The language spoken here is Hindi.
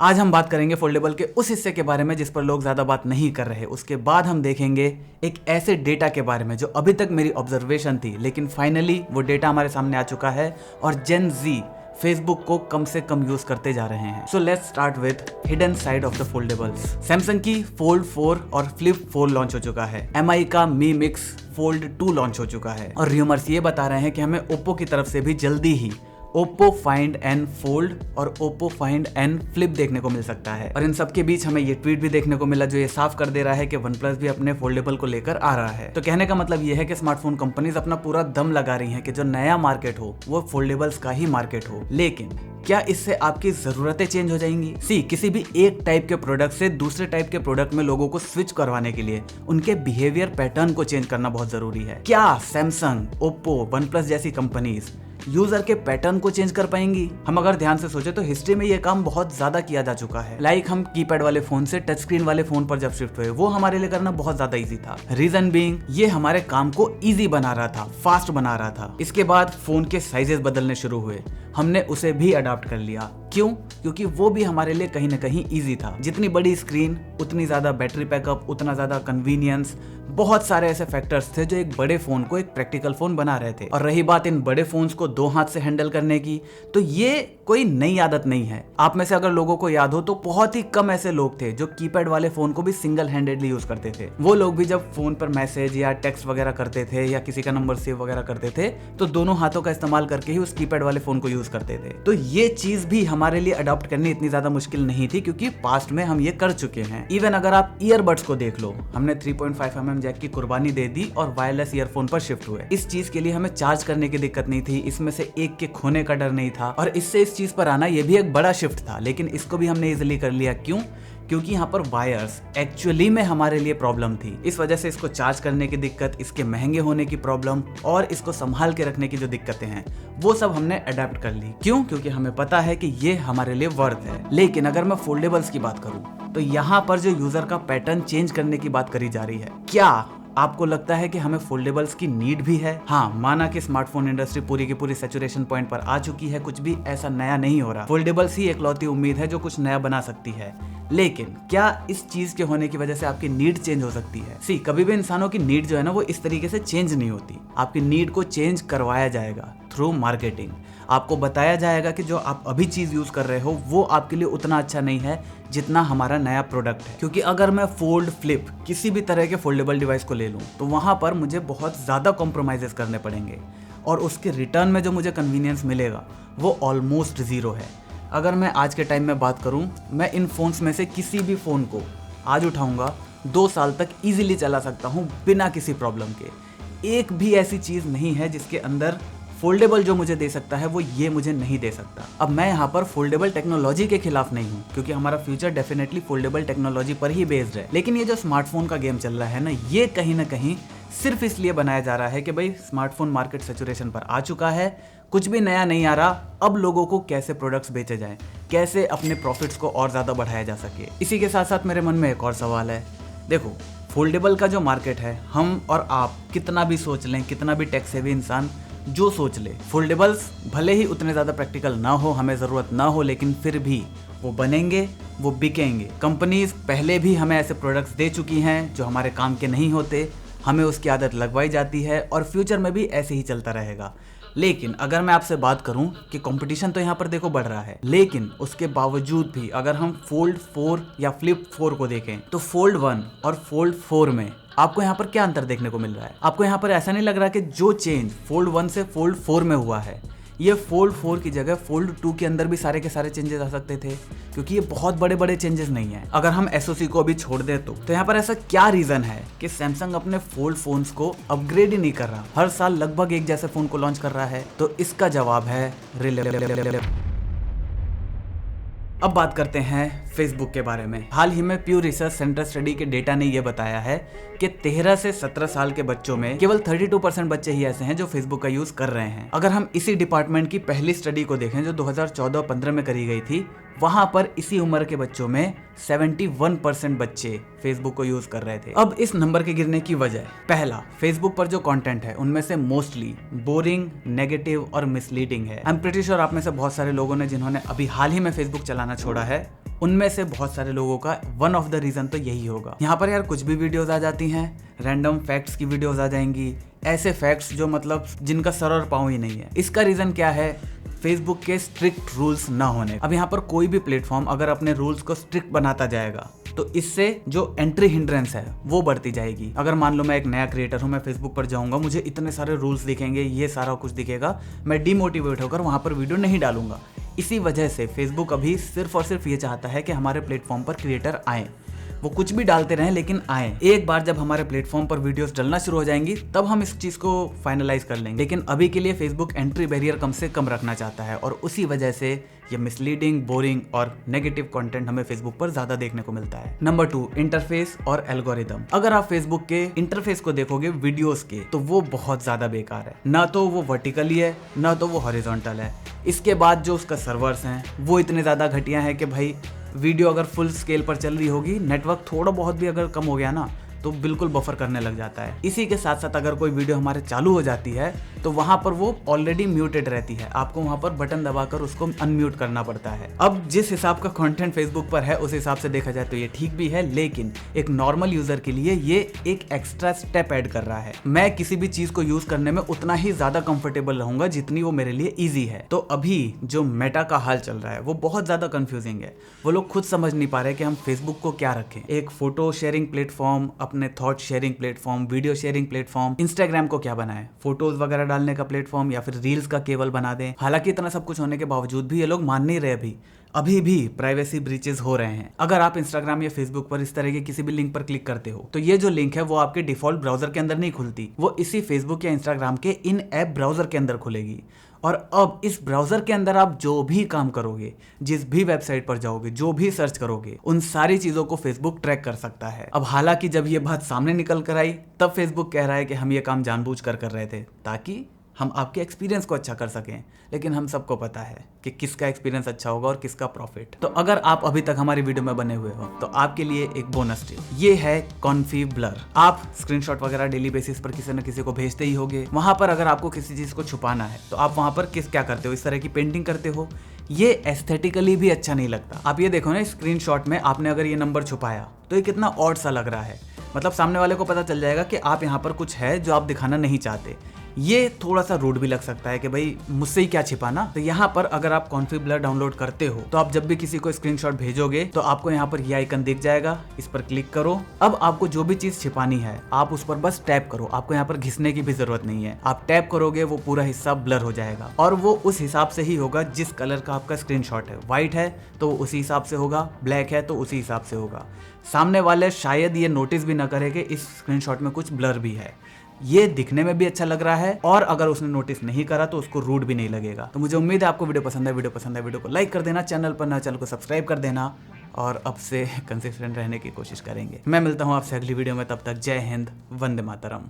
आज हम बात करेंगे फोल्डेबल के उस हिस्से के बारे में जिस पर लोग ज्यादा बात नहीं कर रहे। उसके बाद हम देखेंगे एक ऐसे डेटा के बारे में जो अभी तक मेरी ऑब्जर्वेशन थी, लेकिन फाइनली वो डेटा हमारे सामने आ चुका है और जेन जी फेसबुक को कम से कम यूज करते जा रहे हैं। So let's start with hidden side of the foldables. Samsung की फोल्ड 4 और फ्लिप 4 लॉन्च हो चुका है। एमआई का मी मिक्स फोल्ड 2 लॉन्च हो चुका है और रूमर्स ये बता रहे हैं कि हमें ओप्पो की तरफ से भी जल्दी ही ओप्पो फाइंड एन फोल्ड और ओप्पो फाइंड एन फ्लिप देखने को मिल सकता है। और इन सब के बीच हमें ये ट्वीट भी देखने को मिला जो ये साफ कर दे रहा है कि OnePlus भी अपने फोल्डेबल को लेकर आ रहा है। तो कहने का मतलब ये है कि स्मार्टफोन कंपनीज अपना पूरा दम लगा रही हैं कि जो नया मार्केट हो वो फोल्डेबल्स का ही मार्केट हो। लेकिन क्या इससे आपकी जरूरतें चेंज हो जाएंगी? किसी भी एक टाइप के प्रोडक्ट से दूसरे टाइप के प्रोडक्ट में लोगों को स्विच करवाने के लिए उनके बिहेवियर पैटर्न को चेंज करना बहुत जरूरी है। क्या सैमसंग, ओप्पो, OnePlus जैसी कंपनीज यूजर के पैटर्न को चेंज कर पाएंगी? हम अगर ध्यान से सोचे तो हिस्ट्री में ये काम बहुत ज्यादा किया जा चुका है। लाइक हम कीपैड वाले फोन से टच स्क्रीन वाले फोन पर जब शिफ्ट हुए, वो हमारे लिए करना बहुत ज्यादा इजी था। रीजन बीइंग ये हमारे काम को इजी बना रहा था, फास्ट बना रहा था। इसके बाद फोन के साइजेस बदलने शुरू हुए, हमने उसे भी अडॉप्ट कर लिया। क्यों? क्योंकि वो भी हमारे लिए कहीं ना कहीं इजी था। जितनी बड़ी स्क्रीन उतनी ज्यादा बैटरी बैकअप, उतना ज्यादा कन्वीनियंस, बहुत सारे ऐसे फैक्टर्स थे जो एक बड़े फोन को एक प्रैक्टिकल फोन बना रहे थे। और रही बात इन बड़े फोन्स को दो हाथ से हैंडल करने की, तो ये कोई नई आदत नहीं है। आप में से अगर लोगों को याद हो तो बहुत ही कम ऐसे लोग थे जो कीपैड वाले फोन को भी सिंगल हैंडेडली यूज करते थे। वो लोग भी जब फोन पर मैसेज या टेक्स्ट वगैरह करते थे या किसी का नंबर सेव वगैरह करते थे तो दोनों हाथों का इस्तेमाल करके ही उस कीपैड वाले फोन को यूज करते थे। तो ये चीज भी हमारे लिए अडॉप्ट करनी इतनी ज्यादा मुश्किल नहीं थी क्योंकि पास्ट में हम ये कर चुके हैं। इवन अगर आप ईयरबड्स को देख लो, हमने 3.5 mm जैक की कुर्बानी दे दी और वायरलेस ईयरफोन पर शिफ्ट हुए। इस चीज के लिए हमें चार्ज करने की दिक्कत नहीं थी, इसमें से एक के खोने का डर नहीं था और इससे इस चीज पर आना ये भी एक बड़ा शिफ्ट था। लेकिन इसको भी हमने इजिली कर लिया। क्यों? क्योंकि यहाँ पर वायर्स एक्चुअली में हमारे लिए प्रॉब्लम थी। इस वजह से इसको चार्ज करने की दिक्कत, इसके महंगे होने की प्रॉब्लम और इसको संभाल के रखने की जो दिक्कतें हैं वो सब हमने अडेप्ट कर ली। क्यों? क्योंकि हमें पता है कि ये हमारे लिए वर्थ है। लेकिन अगर मैं फोल्डेबल्स की बात करूं तो यहाँ पर जो यूजर का पैटर्न चेंज करने की बात करी जा रही है, क्या आपको लगता है कि हमें फोल्डेबल्स की नीड भी है? हाँ, माना कि स्मार्टफोन इंडस्ट्री पूरी की पूरी सैचुरेशन पॉइंट पर आ चुकी है, कुछ भी ऐसा नया नहीं हो रहा। फोल्डेबल्स ही एकलौती उम्मीद है जो कुछ नया बना सकती है। लेकिन क्या इस चीज के होने की वजह से आपकी नीड चेंज हो सकती है? कभी भी इंसानों की नीड जो है ना वो इस तरीके से चेंज नहीं होती। आपकी नीड को चेंज करवाया जाएगा थ्रू मार्केटिंग। आपको बताया जाएगा कि जो आप अभी चीज यूज कर रहे हो वो आपके लिए उतना अच्छा नहीं है जितना हमारा नया प्रोडक्ट है। क्योंकि अगर मैं फोल्ड, फ्लिप, किसी भी तरह के फोल्डेबल डिवाइस को ले लूं तो वहां पर मुझे बहुत ज्यादा कॉम्प्रोमाइजेस करने पड़ेंगे और उसके रिटर्न में जो मुझे कन्वीनियंस मिलेगा वो ऑलमोस्ट जीरो है। अगर मैं आज के टाइम में बात करूं, मैं इन फोन्स में से किसी भी फोन को आज उठाऊंगा 2 साल तक इजीली चला सकता हूं बिना किसी प्रॉब्लम के। एक भी ऐसी चीज नहीं है जिसके अंदर फोल्डेबल जो मुझे दे सकता है वो ये मुझे नहीं दे सकता। अब मैं यहाँ पर फोल्डेबल टेक्नोलॉजी के खिलाफ नहीं हूँ क्योंकि हमारा फ्यूचर डेफिनेटली फोल्डेबल टेक्नोलॉजी पर ही बेस्ड है। लेकिन ये जो स्मार्टफोन का गेम चल रहा है ना, ये कहीं ना कहीं सिर्फ इसलिए बनाया जा रहा है कि भाई स्मार्टफोन मार्केट सैचुरेशन पर आ चुका है, कुछ भी नया नहीं आ रहा। अब लोगों को कैसे प्रोडक्ट्स बेचे जाएं, कैसे अपने प्रॉफिट्स को और ज़्यादा बढ़ाया जा सके। इसी के साथ साथ मेरे मन में एक और सवाल है। देखो, फोल्डेबल का जो मार्केट है, हम और आप कितना भी सोच लें, कितना भी टेक सेवी इंसान जो सोच ले, फोल्डेबल्स भले ही उतने ज़्यादा प्रैक्टिकल ना हो, हमें ज़रूरत ना हो, लेकिन फिर भी वो बनेंगे, वो बिकेंगे। कंपनीज पहले भी हमें ऐसे प्रोडक्ट्स दे चुकी हैं जो हमारे काम के नहीं होते, हमें उसकी आदत लगवाई जाती है और फ्यूचर में भी ऐसे ही चलता रहेगा। लेकिन अगर मैं आपसे बात करूं कि कंपटीशन तो यहाँ पर देखो बढ़ रहा है, लेकिन उसके बावजूद भी अगर हम फोल्ड 4 या फ्लिप 4 को देखें तो फोल्ड 1 और फोल्ड 4 में आपको यहाँ पर क्या अंतर देखने को मिल रहा है? आपको यहाँ पर ऐसा नहीं लग रहा कि जो चेंज फोल्ड 1 से फोल्ड 4 में हुआ है, ये फोल्ड 4 की जगह फोल्ड 2 के अंदर भी सारे के सारे चेंजेस आ सकते थे? क्योंकि ये बहुत बड़े बड़े चेंजेस नहीं है। अगर हम एसओसी को अभी छोड़ दें तो यहाँ पर ऐसा क्या रीजन है कि सैमसंग अपने फोल्ड फोन्स को अपग्रेड ही नहीं कर रहा, हर साल लगभग एक जैसे फोन को लॉन्च कर रहा है? तो इसका जवाब है रिले। अब बात करते हैं फेसबुक के बारे में। हाल ही में प्यू रिसर्च सेंटर स्टडी के डेटा ने यह बताया है कि 13 से 17 साल के बच्चों में केवल 32% बच्चे ही ऐसे हैं जो फेसबुक का यूज कर रहे हैं। अगर हम इसी डिपार्टमेंट की पहली स्टडी को देखें जो 2014-15 में करी गई थी, वहां पर इसी उम्र के बच्चों में 71% बच्चे फेसबुक को यूज कर रहे थे। अब इस नंबर के गिरने की वजह, पहला, फेसबुक पर जो कंटेंट है उनमें से मोस्टली बोरिंग, नेगेटिव और मिसलीडिंग है। आई एम प्रीटी श्योर आप में से बहुत सारे लोगों ने जिन्होंने अभी हाल ही में फेसबुक चलाना छोड़ा है, उनमें से बहुत सारे लोगों का वन ऑफ द रीजन तो यही होगा। यहाँ पर यार कुछ भी वीडियोस आ जाती हैं, रैंडम फैक्ट्स की वीडियोस आ जाएंगी, ऐसे फैक्ट्स जो मतलब जिनका सर और पाँव ही नहीं है। इसका रीजन क्या है? फेसबुक के स्ट्रिक्ट रूल्स ना होने। अब यहाँ पर कोई भी प्लेटफॉर्म अगर अपने रूल्स को स्ट्रिक्ट बनाता जाएगा तो इससे जो एंट्री हिंड्रेंस है वो बढ़ती जाएगी। अगर मान लो मैं एक नया क्रिएटर हूँ, मैं फेसबुक पर जाऊंगा, मुझे इतने सारे रूल्स दिखेंगे, ये सारा कुछ दिखेगा, मैं डिमोटिवेट होकर वहां पर वीडियो नहीं डालूंगा। इसी वजह से फेसबुक अभी सिर्फ और सिर्फ ये चाहता है कि हमारे प्लेटफॉर्म पर क्रिएटर आए, वो कुछ भी डालते रहें लेकिन आए। एक बार जब हमारे प्लेटफॉर्म पर वीडियोस डलना शुरू हो जाएंगी तब हम इस चीज को फाइनलाइज कर लेंगे, लेकिन अभी के लिए फेसबुक एंट्री बैरियर कम से कम रखना चाहता है और उसी वजह से ये मिसलीडिंग, बोरिंग और नेगेटिव कंटेंट हमें फेसबुक पर ज्यादा देखने को मिलता है। नंबर 2, इंटरफेस और एल्गोरिदम। अगर आप फेसबुक के इंटरफेस को देखोगे वीडियोस के, तो वो बहुत ज्यादा बेकार है। ना तो वो वर्टिकली है, ना तो वो हॉरिजॉन्टल है। इसके बाद जो उसका सर्वर्स हैं वो इतने ज्यादा घटिया है कि भाई वीडियो अगर फुल स्केल पर चल रही होगी, नेटवर्क थोड़ा बहुत भी अगर कम हो गया ना तो बिल्कुल बफर करने लग जाता है। इसी के साथ साथ अगर कोई वीडियो हमारे चालू हो जाती है तो वहां पर वो ऑलरेडी म्यूटेड रहती है, आपको वहां पर बटन दबाकर उसको अनम्यूट करना पड़ता है। अब जिस हिसाब का कंटेंट फेसबुक पर है उस हिसाब से देखा जाए तो ये ठीक भी है, लेकिन एक नॉर्मल यूजर के लिए ये एक एक्स्ट्रा स्टेप ऐड कर रहा है। मैं किसी भी चीज को यूज करने में उतना ही ज्यादा कंफर्टेबल रहूंगा जितनी वो मेरे लिए ईजी है। तो अभी जो मेटा का हाल चल रहा है वो बहुत ज्यादा कंफ्यूजिंग है। वो लोग खुद समझ नहीं पा रहे कि हम फेसबुक को क्या रखें। एक फोटो शेयरिंग प्लेटफॉर्म, अपने thought sharing platform, video sharing platform. Instagram को क्या बनाए? फोटोज वगैरह डालने का प्लेटफॉर्म या फिर रील्स का केवल बना दें। हालांकि इतना सब कुछ होने के बावजूद भी ये लोग मान नहीं रहे। अभी भी प्राइवेसी ब्रीचेस हो रहे हैं। अगर आप इंस्टाग्राम या फेसबुक पर इस तरह के किसी भी लिंक पर क्लिक करते हो तो ये जो लिंक है वो आपके डिफॉल्ट ब्राउजर के अंदर नहीं खुलती, वो इसी फेसबुक या इंस्टाग्राम के इन ऐप ब्राउजर के अंदर खुलेगी। और अब इस ब्राउजर के अंदर आप जो भी काम करोगे, जिस भी वेबसाइट पर जाओगे, जो भी सर्च करोगे, उन सारी चीजों को फेसबुक ट्रैक कर सकता है। अब हालांकि जब ये बात सामने निकल कर आई तब फेसबुक कह रहा है कि हम ये काम जानबूझकर कर रहे थे ताकि हम आपके एक्सपीरियंस को अच्छा कर सकें, लेकिन हम सबको पता है कि किसका एक्सपीरियंस अच्छा होगा और किसका प्रॉफिट। तो अगर आप अभी तक हमारी वीडियो में बने हुए हो तो आपके लिए एक बोनस टिप, ये है कॉन्फी ब्लर। आप स्क्रीनशॉट वगैरह डेली बेसिस पर किसी न किसी को भेजते ही होगे। वहां पर अगर आपको किसी चीज को छुपाना है तो आप वहां पर क्या करते हो? इस तरह की पेंटिंग करते हो। ये एस्थेटिकली भी अच्छा नहीं लगता। आप ये देखो ना, स्क्रीनशॉट में आपने अगर ये नंबर छुपाया तो ये कितना ऑड सा लग रहा है। मतलब सामने वाले को पता चल जाएगा कि आप यहाँ पर कुछ है जो आप दिखाना नहीं चाहते। ये थोड़ा सा रूड भी लग सकता है कि भाई मुझसे ही क्या छिपाना। तो यहाँ पर अगर आप कॉन्फी ब्लर डाउनलोड करते हो तो आप जब भी किसी को स्क्रीनशॉट भेजोगे तो आपको यहाँ पर ये आइकन दिख जाएगा, इस पर क्लिक करो। अब आपको जो भी चीज छिपानी है आप उस पर बस टैप करो, आपको यहाँ पर घिसने की भी जरूरत नहीं है। आप टैप करोगे वो पूरा हिस्सा ब्लर हो जाएगा और वो उस हिसाब से ही होगा जिस कलर का आपका स्क्रीनशॉट है। व्हाइट है तो उसी हिसाब से होगा, ब्लैक है तो उसी हिसाब से होगा। सामने वाले शायद ये नोटिस भी ना करे कि इस स्क्रीनशॉट में कुछ ब्लर भी है। ये दिखने में भी अच्छा लग रहा है और अगर उसने नोटिस नहीं करा तो उसको रूड भी नहीं लगेगा। तो मुझे उम्मीद है आपको वीडियो पसंद है। वीडियो को लाइक कर देना, चैनल पर नए चैनल को सब्सक्राइब कर देना और अब से कंसिस्टेंट रहने की कोशिश करेंगे। मैं मिलता हूँ आपसे अगली वीडियो में, तब तक जय हिंद, वंदे मातरम।